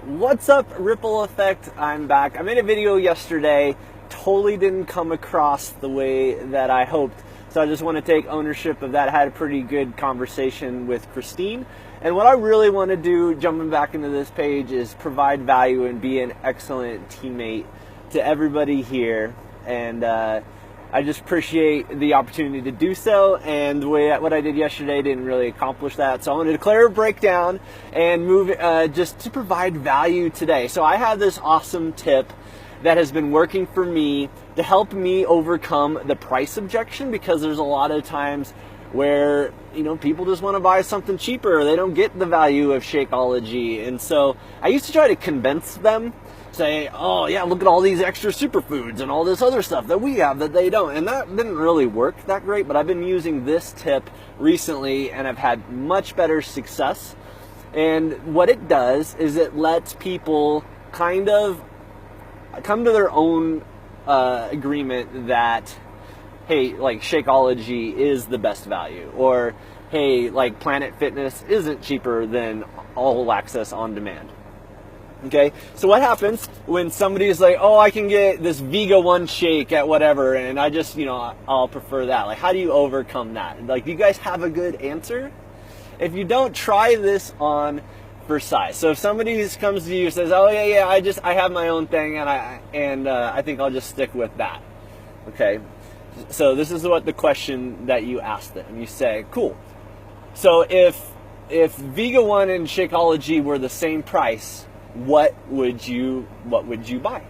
What's up, Ripple Effect? I'm back. I made a video yesterday, totally didn't come across the way that I hoped. So I just want to take ownership of that. I had a pretty good conversation with Christine. And what I really want to do, jumping back into this page, is provide value and be an excellent teammate to everybody here. And I just appreciate the opportunity to do so, and what I did yesterday didn't really accomplish that. So I want to declare a breakdown and move just to provide value today. So I have this awesome tip that has been working for me to help me overcome the price objection, because there's a lot of times where people just want to buy something cheaper, or they don't get the value of Shakeology. And so I used to try to convince them, say, oh yeah, look at all these extra superfoods and all this other stuff that we have that they don't. And that didn't really work that great, but I've been using this tip recently and I've had much better success. And what it does is it lets people kind of come to their own agreement that, hey, like Shakeology is the best value, or hey, like Planet Fitness isn't cheaper than All Access on Demand. Okay, so what happens when somebody is like, oh, I can get this Vega 1 shake at whatever, and I just, I'll prefer that. Like, how do you overcome that? Like, do you guys have a good answer? If you don't, try this on for size. So if somebody comes to you and says, oh yeah, I have my own thing, and I think I'll just stick with that. Okay, so this is what the question that you ask them. You say, cool. So if Vega 1 and Shakeology were the same price, what would you buy?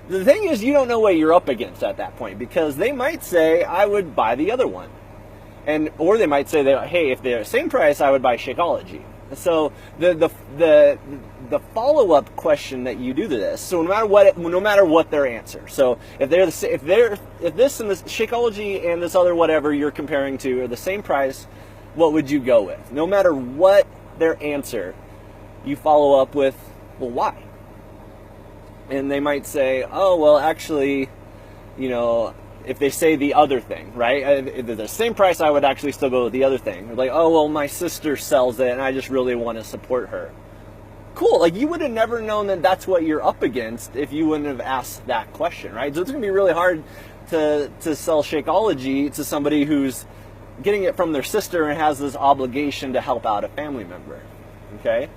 The thing is, you don't know what you're up against at that point, because they might say, I would buy the other one. Or they might say that, hey, if they're the same price, I would buy Shakeology. So the follow-up question that you do to this, so no matter what their answer. So if this and this Shakeology and this other whatever you're comparing to are the same price, what would you go with? No matter what their answer, you follow up with, well, why? And they might say, oh, well, actually, if they say the other thing, right? If they're the same price, I would actually still go with the other thing. They're like, oh, well, my sister sells it, and I just really want to support her. Cool. Like, you would have never known that that's what you're up against if you wouldn't have asked that question, right? So it's going to be really hard to sell Shakeology to somebody who's getting it from their sister and has this obligation to help out a family member, okay?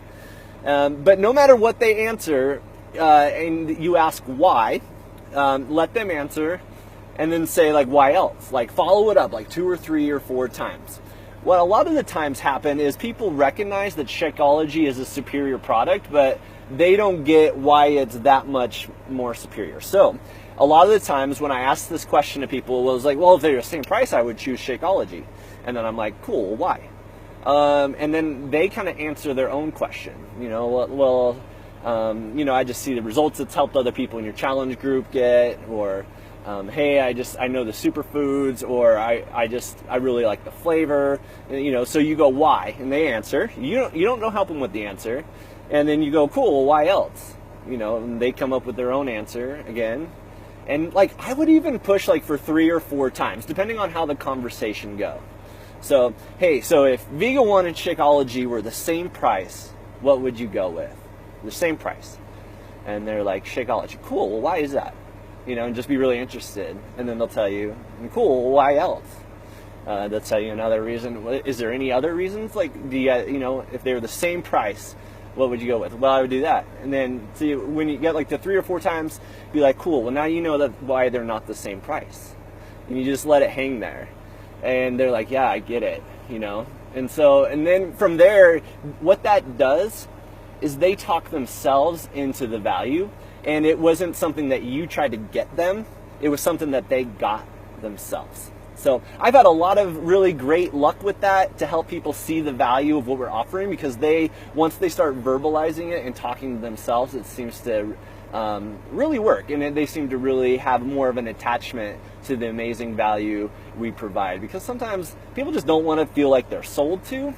But no matter what they answer, and you ask why, let them answer, and then say, like, why else? Like, follow it up like 2 or 3 or 4 times. What a lot of the times happen is people recognize that Shakeology is a superior product, but they don't get why it's that much more superior. So a lot of the times when I ask this question to people, it was like, well, if they're the same price, I would choose Shakeology. And then I'm like, cool, why? And then they kind of answer their own question. I just see the results it's helped other people in your challenge group get, or hey, I know the superfoods, or I really like the flavor. So you go, why? And they answer. You don't help them with the answer, and then you go, cool, well, why else? And they come up with their own answer again. And like, I would even push like for 3 or 4 times, depending on how the conversation go. So, hey, so if Vega 1 and Shakeology were the same price, what would you go with? The same price. And they're like, Shakeology. Cool, well, why is that? And just be really interested. And then they'll tell you, cool, well, why else? They'll tell you another reason. Is there any other reasons? Like, if they were the same price, what would you go with? Well, I would do that. And then, see, when you get like the 3 or 4 times, be like, cool, well, now you know that why they're not the same price. And you just let it hang there. And they're like, yeah, I get it, And then from there, what that does is they talk themselves into the value, and it wasn't something that you tried to get them. It was something that they got themselves. So I've had a lot of really great luck with that to help people see the value of what we're offering, because once they start verbalizing it and talking to themselves, it seems to really work, and they seem to really have more of an attachment to the amazing value we provide, because sometimes people just don't want to feel like they're sold to,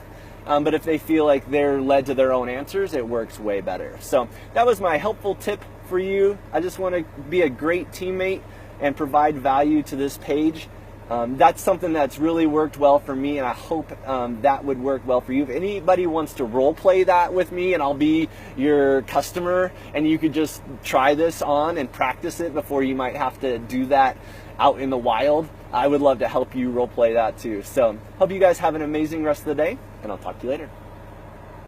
but if they feel like they're led to their own answers, it works way better. So that was my helpful tip for you. I just want to be a great teammate and provide value to this page. That's something that's really worked well for me, and I hope that would work well for you. If anybody wants to role play that with me, and I'll be your customer, and you could just try this on and practice it before you might have to do that out in the wild, I would love to help you role play that too. So hope you guys have an amazing rest of the day, and I'll talk to you later.